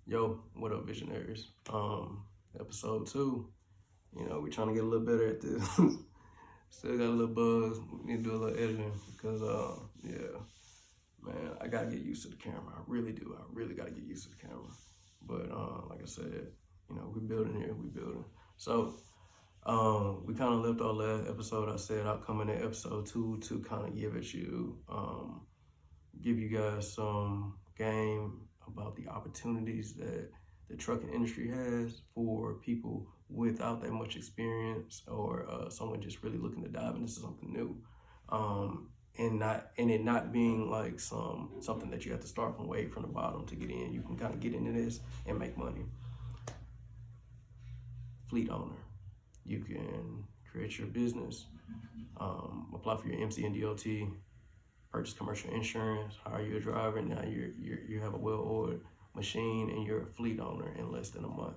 Yo, what up, visionaries? Episode 2. We're trying to get a little better at this. Still got a little buzz. We need to do a little editing because, yeah, man, I gotta get used to the camera. I really do. I really gotta get used to the camera. But like I said, we building here. We building. So, we kind of left our last episode. I said I'll come in at episode 2 to kind of give you guys some game about the opportunities that the trucking industry has for people without that much experience or someone just really looking to dive into something new. And it not being like something that you have to start from way from the bottom to get in. You can kind of get into this and make money. Fleet owner. You can create your business, apply for your MC and DOT, purchase commercial insurance, hire you a driver. Now you have a well-oiled machine and you're a fleet owner in less than a month.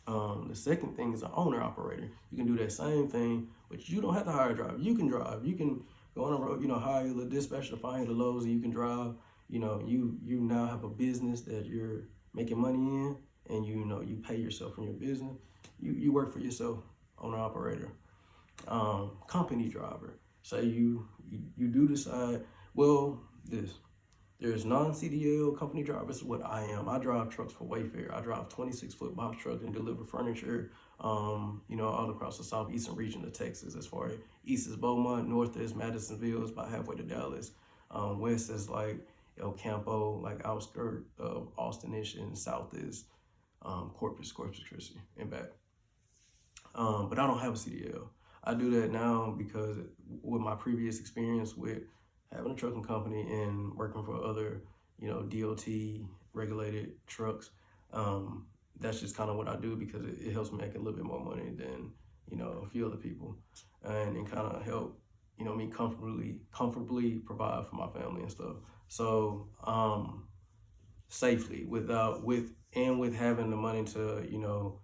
The second thing is an owner operator. You can do that same thing, but you don't have to hire a driver. You can drive. You can go on the road. Hire a dispatcher to find the loads, and you can drive. You now have a business that you're making money in, and you pay yourself in your business. You work for yourself, owner operator. Company driver. Say you do decide, there's non-CDL company drivers. What I am, I drive trucks for Wayfair. I drive 26-foot box trucks and deliver furniture, all across the southeastern region of Texas. As far as east is Beaumont, north is Madisonville, is about halfway to Dallas. West is like El Campo, like outskirt of Austin-ish, and south is Corpus Christi, and back. But I don't have a CDL. I do that now because with my previous experience with having a trucking company and working for other, DOT regulated trucks, that's just kind of what I do because it helps me make a little bit more money than, a few other people, and kind of help, me comfortably provide for my family and stuff. So, safely with having the money to,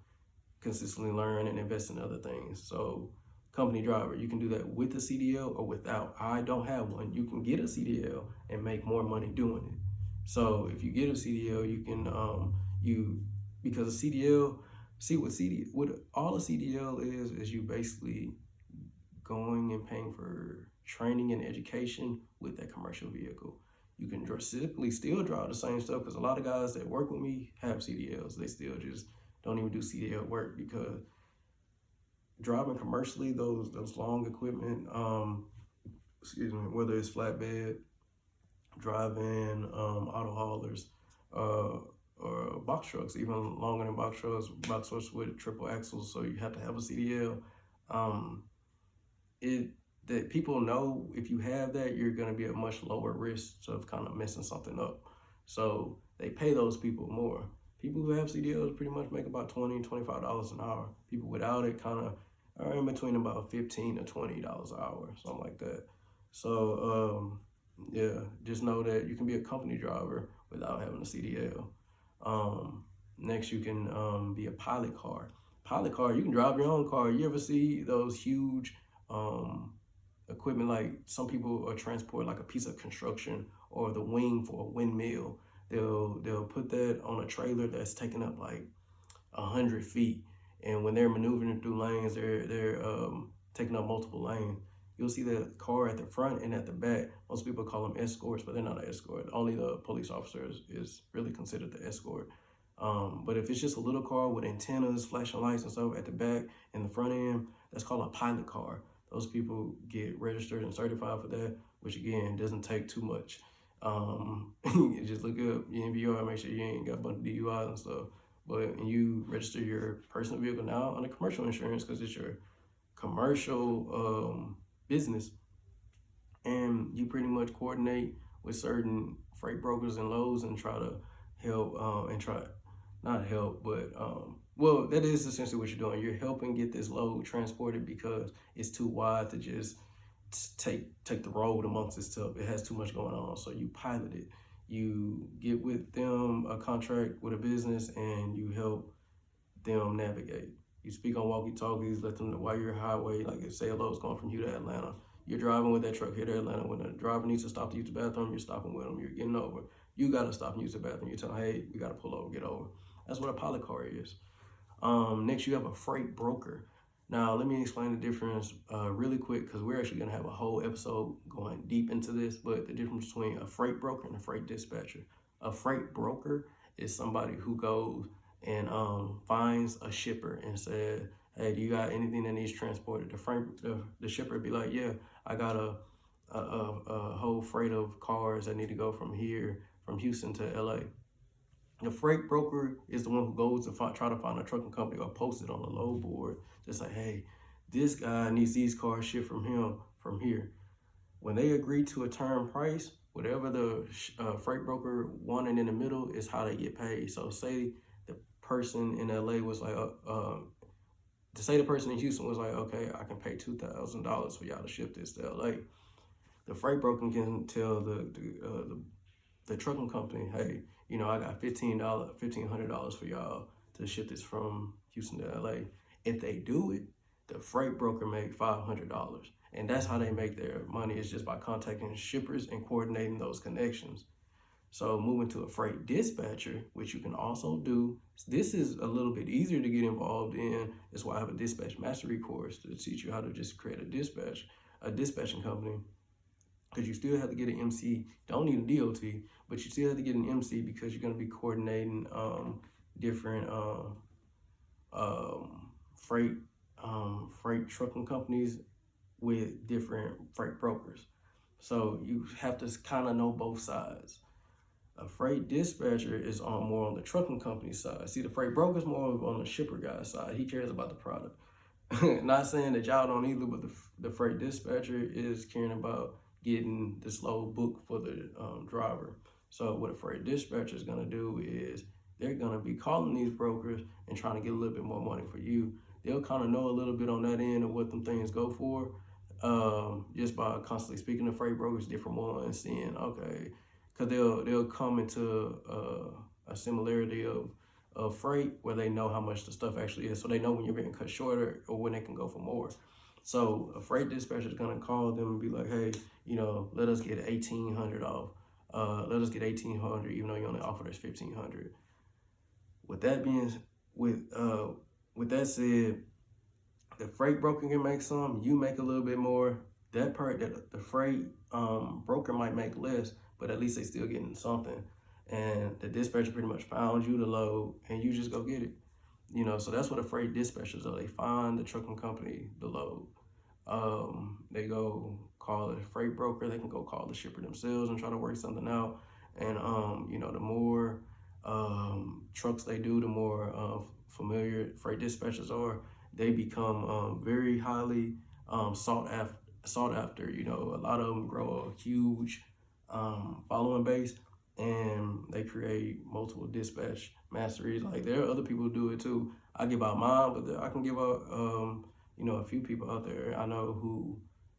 consistently learn and invest in other things. So company driver, you can do that with a CDL or without. I don't have one. You can get a CDL and make more money doing it. So if you get a CDL, you can because a CDL, what all a CDL is you basically going and paying for training and education with that commercial vehicle. You can simply still drive the same stuff because a lot of guys that work with me have CDLs. They still just don't even do CDL work because driving commercially, those long equipment, whether it's flatbed, drive-in, auto haulers, or box trucks, even longer than box trucks with triple axles, so you have to have a CDL. That people know if you have that, you're going to be at much lower risk of kind of messing something up. So they pay those people more. People who have CDLs pretty much make about $20, $25 an hour. People without it kind of are in between about $15 to $20 an hour, something like that. So, just know that you can be a company driver without having a CDL. Next, you can be a pilot car. Pilot car, you can drive your own car. You ever see those huge equipment, like some people transport like a piece of construction or the wing for a windmill? They'll put that on a trailer that's taking up like 100 feet, and when they're maneuvering through lanes, they're taking up multiple lanes. You'll see the car at the front and at the back. Most people call them escorts, but they're not an escort. Only the police officer is really considered the escort. But if it's just a little car with antennas, flashing lights and stuff at the back and the front end, that's called a pilot car. Those people get registered and certified for that, which again doesn't take too much. You just look up your NVR, make sure you ain't got a bunch of DUIs and stuff. But you register your personal vehicle now on a commercial insurance because it's your commercial business, and you pretty much coordinate with certain freight brokers and loads and try to help that is essentially what you're doing. You're helping get this load transported because it's too wide to just take the road amongst this stuff. It has too much going on, so you pilot it. You get with them a contract with a business and you help them navigate. You speak on walkie-talkies, let them know while you're highway, like if say a load's going from here to Atlanta, you're driving with that truck here to Atlanta. When the driver needs to stop to use the bathroom, you're stopping with them, you're getting over. You got to stop and use the bathroom. You tell them, hey, we got to pull over, get over. That's what a pilot car is. Next, you have a freight broker. Now, let me explain the difference really quick because we're actually going to have a whole episode going deep into this. But the difference between a freight broker and a freight dispatcher. A freight broker is somebody who goes and finds a shipper and says, hey, do you got anything that needs transported? The shipper would be like, yeah, I got a whole freight of cars that need to go from here, from Houston to LA. The freight broker is the one who goes to try to find a trucking company or post it on the load board. Just like, hey, this guy needs these cars shipped from him from here. When they agree to a term price, whatever the freight broker wanted in the middle is how they get paid. So say the person in LA was like, to say the person in Houston was like, okay, I can pay $2,000 for y'all to ship this to LA. The freight broker can tell the trucking company, hey, I got $1,500 for y'all to ship this from Houston to LA. If they do it, the freight broker make $500. And that's how they make their money, is just by contacting shippers and coordinating those connections. So moving to a freight dispatcher, which you can also do. This is a little bit easier to get involved in. That's why I have a dispatch mastery course to teach you how to just create a dispatching company. Because you still have to get an MC. Don't need a DOT, but you still have to get an MC because you're going to be coordinating different freight trucking companies with different freight brokers. So you have to kind of know both sides. A freight dispatcher is more on the trucking company side. See, the freight broker is more on the shipper guy's side. He cares about the product. Not saying that y'all don't either, but the freight dispatcher is caring about getting this load booked for the driver. So what a freight dispatcher is going to do is they're going to be calling these brokers and trying to get a little bit more money for you. They'll kind of know a little bit on that end of what them things go for, just by constantly speaking to freight brokers, different ones, seeing, okay, because they'll come into a similarity of freight where they know how much the stuff actually is. So they know when you're being cut shorter or when they can go for more. So a freight dispatcher is going to call them and be like, hey, let us get $1,800 off. Let us get $1,800 even though you only offered us $1,500. With that said, the freight broker can make some, you make a little bit more. The freight broker might make less, but at least they still getting something. And the dispatcher pretty much found you the load and you just go get it. So that's what a freight dispatchers are. They find the trucking company the load. They go call a freight broker. They can go call the shipper themselves and try to work something out. And the more trucks they do, the more familiar freight dispatchers are. They become very highly sought after. A lot of them grow a huge following base, and they create multiple dispatch masteries. Like, there are other people who do it too. I give out mine, but I can give out a few people out there I know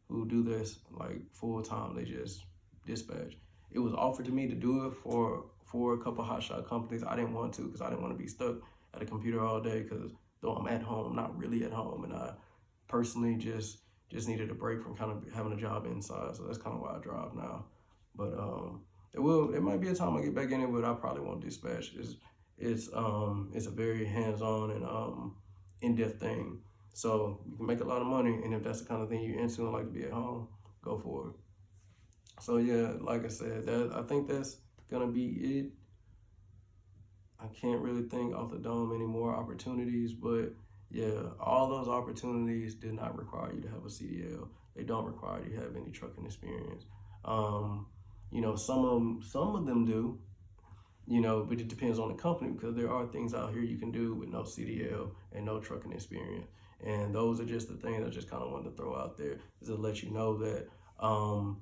who do this like full time. They just dispatch. It was offered to me to do it for a couple hotshot companies. I didn't want to because I didn't want to be stuck at a computer all day, because though I'm at home, I'm not really at home, and I personally just needed a break from kind of having a job inside. So that's kind of why I drive now. But it might be a time I get back in it, but I probably won't dispatch. It's a very hands-on and in-depth thing. So you can make a lot of money, and if that's the kind of thing you're into and like to be at home, go for it. So yeah, like I said, I think that's gonna be it. I can't really think off the dome any more opportunities, but yeah, all those opportunities did not require you to have a CDL. They don't require you to have any trucking experience. Some of them do, but it depends on the company, because there are things out here you can do with no CDL and no trucking experience. And those are just the things I just kind of wanted to throw out there, is to let you know that, I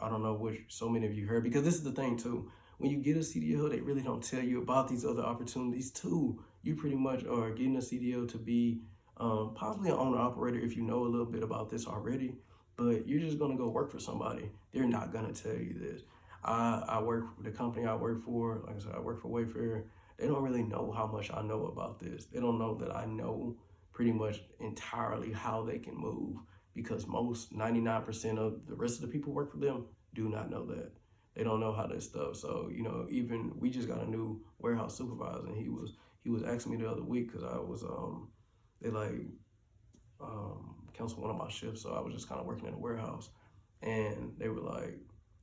don't know what so many of you heard, because this is the thing too. When you get a CDL, they really don't tell you about these other opportunities too. You pretty much are getting a CDL to be possibly an owner-operator if you know a little bit about this already, but you're just going to go work for somebody. They're not going to tell you this. The company I work for, like I said, I work for Wayfair. They don't really know how much I know about this. They don't know that I know pretty much entirely how they can move, because 99% of the rest of the people who work for them do not know that. They don't know how this stuff. So, you know, even we just got a new warehouse supervisor, and he was asking me the other week because I was they like canceled one of my shifts, so I was just kind of working in the warehouse, and they were like,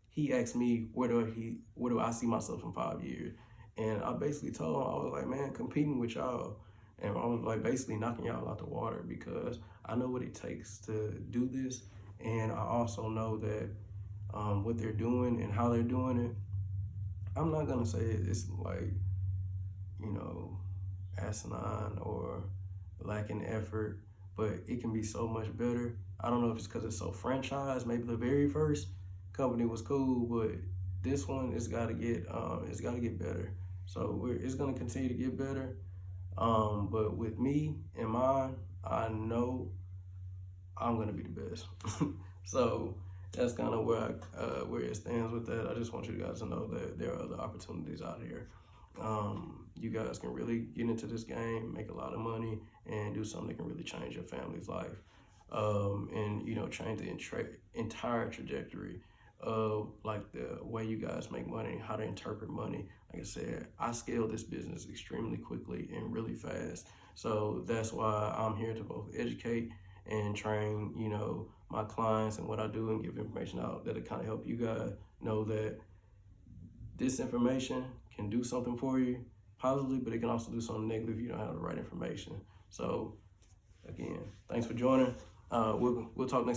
he asked me where do I see myself in 5 years, and I basically told him, I was like, man, competing with y'all, and I was like basically knocking y'all out the water because I know what it takes to do this, and I also know that what they're doing and how they're doing it. I'm not gonna say it's like, you know, asinine or lacking effort, but it can be so much better. I don't know if it's because it's so franchised. Maybe the very first company was cool, but this one it's got to get better. So it's gonna continue to get better. But with me and mine, I know I'm gonna be the best. So that's kind of where it stands with that. I just want you guys to know that there are other opportunities out here. You guys can really get into this game, make a lot of money, and do something that can really change your family's life, and you know, change the entire trajectory of like the way you guys make money, how to interpret money. Like I said, I scaled this business extremely quickly and really fast. So that's why I'm here to both educate and train, you know, my clients and what I do, and give information out that'll kind of help you guys know that this information can do something for you positively, but it can also do something negative if you don't have the right information. So again, thanks for joining. We'll talk next